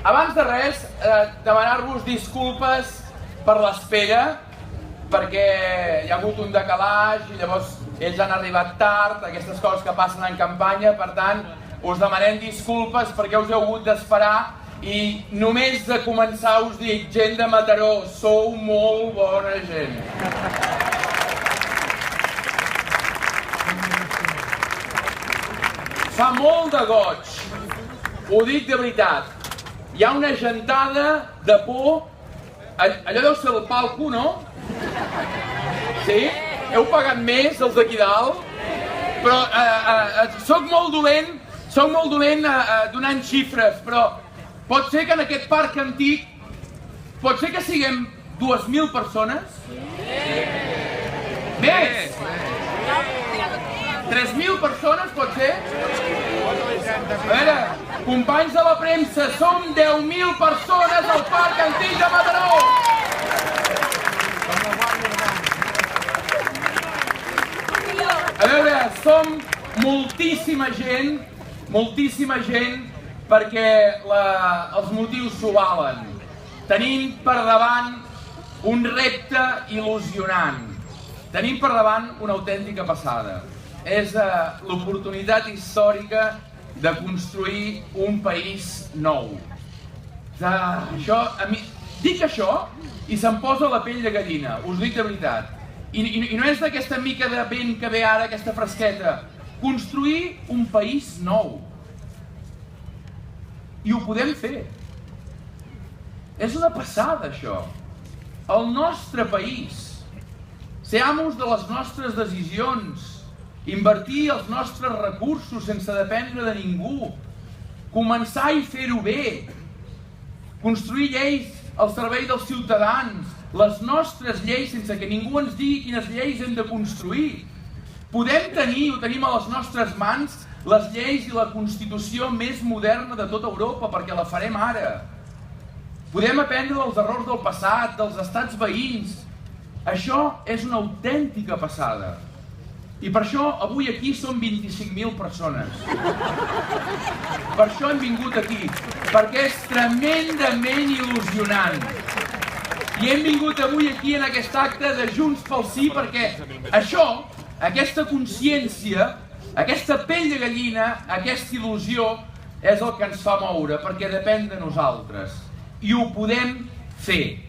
Abans de res, demanar-vos disculpes per l'espera, perquè hi ha hagut un decalatge i llavors ells han arribat tard, aquestes coses que passen en campanya, per tant, us demanem disculpes perquè us heu hagut d'esperar i només de començar us dic, gent de Mataró, sou molt bona gent. Fa molt de goig, ho dic de veritat. Hi ha una gentada de por, allò deu ser el palco, no? Sí? Heu pagat més, els d'aquí dalt? Però soc molt dolent donant xifres, però pot ser que en aquest parc antic, pot ser que siguem 2.000 persones? Més? 3.000 persones, pot ser? A veure, companys de la premsa, som 10.000 persones al Parc Antic de Mataró! A veure, som moltíssima gent, perquè els motius s'ho valen. Tenim per davant un repte il·lusionant. Tenim per davant una autèntica passada. És l'oportunitat històrica de construir un país nou. Dic això i se'm posa la pell de gallina, us dic de veritat. I no és d'aquesta mica de vent que ve ara, aquesta fresqueta. Construir un país nou. I ho podem fer. És una passada, això. El nostre país. Ser amos de les nostres decisions. Invertir els nostres recursos sense dependre de ningú. Començar i fer-ho bé. Construir lleis al servei dels ciutadans. Les nostres lleis sense que ningú ens digui quines lleis hem de construir. Podem tenir, ho tenim a les nostres mans, les lleis i la Constitució més moderna de tota Europa, perquè la farem ara. Podem aprendre dels errors del passat, dels estats veïns. Això és una autèntica passada. I per això avui aquí som 25.000 persones. Per això hem vingut aquí, perquè és tremendament il·lusionant. I hem vingut avui aquí en aquest acte de Junts pel Sí perquè això, aquesta consciència, aquesta pell de gallina, aquesta il·lusió és el que ens fa moure, perquè depèn de nosaltres. I ho podem fer.